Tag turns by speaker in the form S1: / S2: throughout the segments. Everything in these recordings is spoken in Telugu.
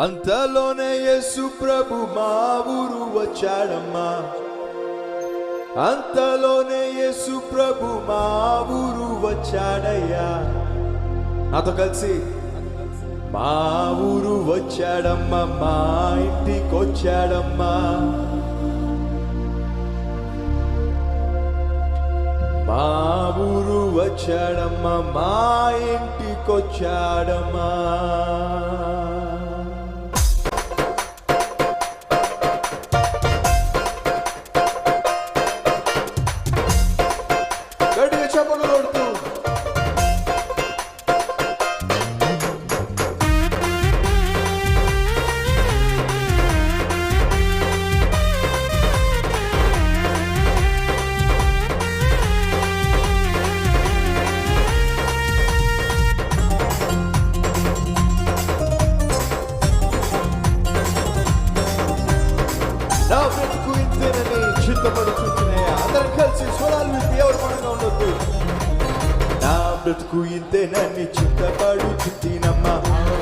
S1: అంతలోనే యేసు ప్రభు మా ఊరు వచ్చాడమ్మా. అంతలోనే యేసు ప్రభు మా ఊరు వచ్చాడయ్యా. నాతో కలిసి మా ఊరు వచ్చాడమ్మా, మా ఇంటికి వచ్చాడమ్మా. మా ఊరు వచ్చాడమ్మా, మా ఇంటికి వచ్చాడమ్మా. గట్టిగా చెప్పలు కొడుతూ నా బ్రతుకు ఇంతేనని చిత్తపడుచుంటున్నాయా? అందరం కలిసి స్వరాలు విప్పి ఎవరు మనగా ఉండొద్దు. నా బ్రతుకు ఇంతేనని చిత్తపడుచుంటినమ్మా.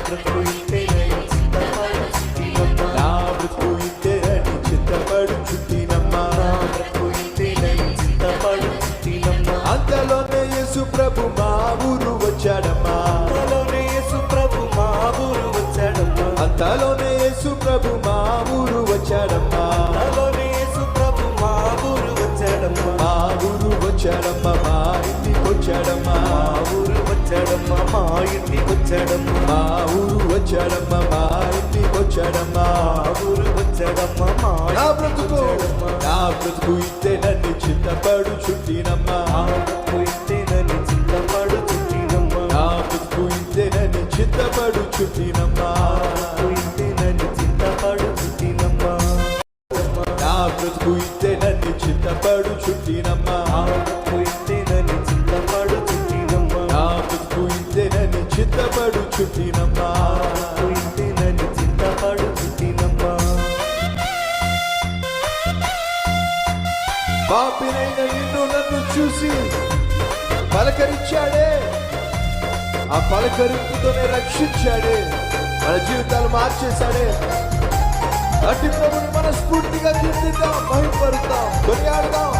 S1: బ్రతుకు ఇంతేనని చిత్తపడుచుంటినమ్మా. నా బ్రతుకు ఇంతేనని చిత్తపడుచుంటినమ్మా. బ్రతుకు ఇంతేనని చిత్తపడుచుంటినమ్మా. అంతలోనే యేసు ప్రభు మా ఊరు వచ్చాడమ్మా. అంతలోనే యేసు ప్రభు మా ఊరు వచ్చాడమ్మా. అంతలోనే యేసు ప్రభు మా ఊరు వచ్చాడమ్మా. అంతలోనే యేసు ప్రభు మా ఊరు వచ్చాడమ్మా. మా ఊరు వచ్చాడమ్మా, మా ఇంటికి వచ్చాడమ్మా. మా ఊరు వచ్చాడమ్మా, మా ఇంటికి వచ్చాడమ్మా. మా ఊరు వచ్చాడమ్మా, మా ఇంటికి వచ్చాడమ్మా. ఊరు వచ్చాడమ్మా, నా బ్రతుకు నా బ్రతుకు ఇంతేనని చింతపడు చుట్టినమ్మా. బ్రతుకు ఇంతేనని చింతపడు చుట్టినమ్మా. నా బ్రతుకు ఇంతేనని చింతపడు చుట్టినమ్మా. ఇంతేనని చింతపడు చుట్టినమ్మా. నా బ్రతుకు ఇంతేనని చింతపడు చుట్టినమ్మా. బ్రతుకు ఇంతేనని చింతపడు చుట్టినమ్మా. నా బ్రతుకు ఇంతేనని చింతపడు చుట్టినమ్మా. ఇంతేనని చింతపడు చుట్టినమ్మా. పాపినైన నిన్ను నన్ను చూసి పలకరించాడే. ఆ పలకరింపుతోనే రక్షించాడే, మన జీవితాలు మార్చేశాడే. అట్టి ప్రభుని మనస్ఫూర్తిగా కీర్తిద్దాం, మహిమపరుద్దాం, కొనియాడదాం,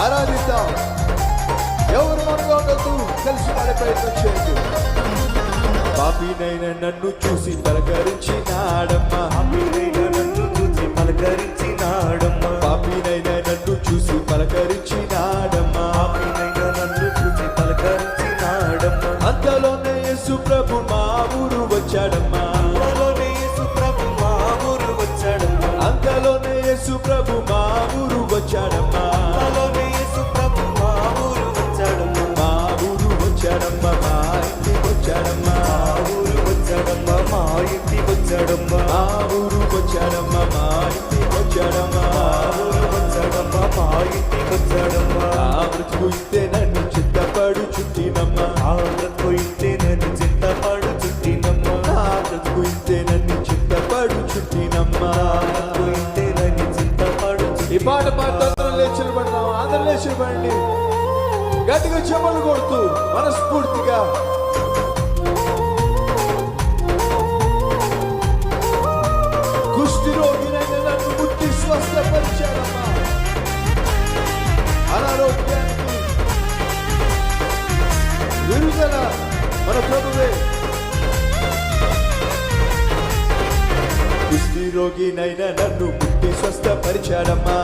S1: ఆరాధిద్దాం. ఎవరు మనగా ఉండొద్దు, కలిసి పడే ప్రయత్నం చేయండి. పాపినైన నన్ను చూసి పలకరించినాడమ్మా. పాపినైన నన్ను చూసి పలకరించినాడమ్మా. పాపినైన నన్ను చూసి పలకరించినాడమ్మా. పాపినైన నన్ను చూసి పలకరించినాడమ్మా. అంతలోనే యేసు ప్రభు మా ఊరు వచ్చాడమ్మా. అంతలోనే యేసు ప్రభు మా ఊరు వచ్చాడమ్మా. అంతలోనే యేసు ప్రభు మా ఊరు వచ్చాడమ్మా. అంతలోనే యేసు ప్రభు మా ఊరు వచ్చాడమ్మా. మా ఊరు వచ్చాడమ్మా, మా ఇంటికి వచ్చాడమ్మా. మా ఊరు వచ్చాడమ్మా, మా ఇంటికి వచ్చాడమ్మా. మా ఊరు వచ్చాడమ్మా, మా ఇంటికి వచ్చాడమ్మా. మా ఊరు వచ్చాడమ్మా, మా ఇంటికి వచ్చాడమ్మా. ఆ బ్రతుకు ఇంతేనని చింతపడు చుట్టినమ్మా. ఆ బ్రతుకు ఇంతేనని చింతపడు చుట్టినమ్మా. ఆ బ్రతుకు ఇంతేనని చింతపడు చుట్టినమ్మా. ఇంతేనని చింతపడు. ఈ పాట పాడుతూ అందరం లేచి నిలబడదాం. అందరం లేచి నిలబడండి. గట్టిగా చెమలు కొడుతూ మనస్ఫూర్తిగా. కుష్టి రోగినైన నన్ను ముట్టి స్వస్థపరిచాడమ్మా. అనారోగ్యానికి విడుదల మన ప్రభువే. కుష్టి రోగినైన నన్ను ముట్టి స్వస్థపరిచాడమ్మా.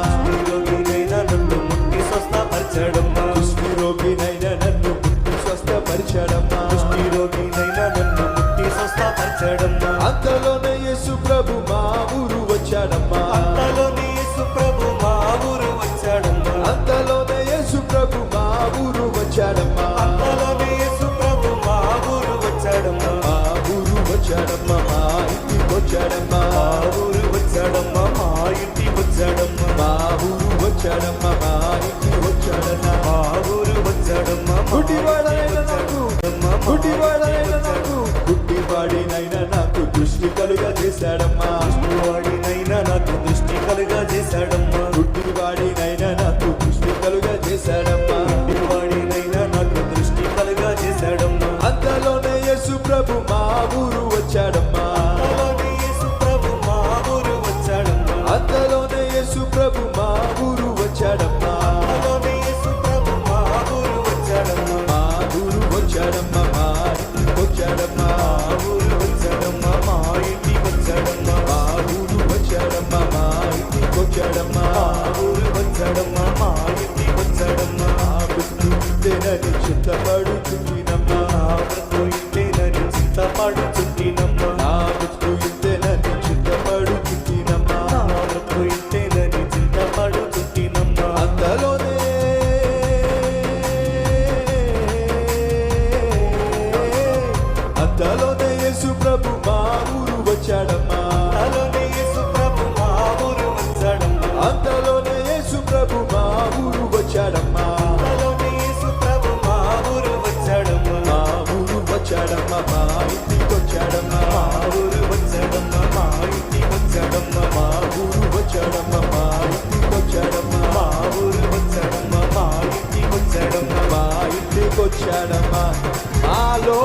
S1: రోగినైన నన్ను ముట్టి స్వస్థపరిచాడమ్మా. కుష్టి రోగినైన నన్ను ముట్టి స్వస్థపరిచాడమ్మా. కుష్టి రోగినైన నన్ను ముట్టి స్వస్థపరిచాడమ్మా. అంతలోనే యేసు ప్రభు మా ఊరు వచ్చాడమ్మా. అంతలోనే యేసు ప్రభు మా ఊరు వచ్చాడమ్మా. అంతలోనే యేసు ప్రభు మా ఊరు వచ్చాడమ్మా. అంతలోనే యేసు ప్రభు మా ఊరు వచ్చాడమ్మా. మా ఊరు వచ్చాడమ్మా, మా ఇంటికి వచ్చాడమ్మా. మా ఊరు వచ్చాడమ్మా, మా ఇంటికి వచ్చాడమ్మా. మా ఊరు వచ్చాడమ్మా, మా ఇంటికి వచ్చాడమ్మా. మా ఊరు వచ్చాడమ్మా. గుడ్డివాడనైనా నాకు, గుడ్డివాడనైనా నాకు, గుడ్డివాడినైనా నాకు దృష్టి కలుగా చేశాడమ్మా. గుడ్డివాడినైనా నాకు దృష్టి కలుగా చేశాడమ్మా. గుడ్డివాడినైనా నాకు దృష్టి కలుగా చేశాడమ్మా. గుడ్డివాడినైనా నాకు దృష్టి కలుగా చేశాడమ్మా. అంతలోనే యేసు ప్రభు మా ఊరు వచ్చాడమ్మా. అంతలోనే యేసు చింతపడుచుంటినమ్మ నా బ్రతుకు ఇంతేనని చింతపడుచుంటినమ్మ నా బ్రతుకు ఇంతేనని చింతపడుచుంటినమ్మ అంతలోనే యేసు ప్రభు మా ఊరు వచ్చాడమ్మా అంతలోనే యేసు ప్రభు మా ఊరు వచ్చాడమ్మా అంతలోనే యేసు ప్రభు మా ఊరు వచ్చాడమ్మా అంతలోనే యేసు ప్రభు మా ఊరు వచ్చాడమ్మా మా ఊరు వచ్చాడమ్మా మా ఇంటికి వచ్చాడమ్మా మా ఊరు వచ్చాడమ్మా మా ఇంటికి వచ్చాడమ్మా మా ఊరు వచ్చాడమ్మా మా ఇంటికి వచ్చాడమ్మా మా ఊరు వచ్చాడమ్మా మా ఇంటికి వచ్చాడమ్మా మా ఇంటికి వచ్చాడమ్మా మాలో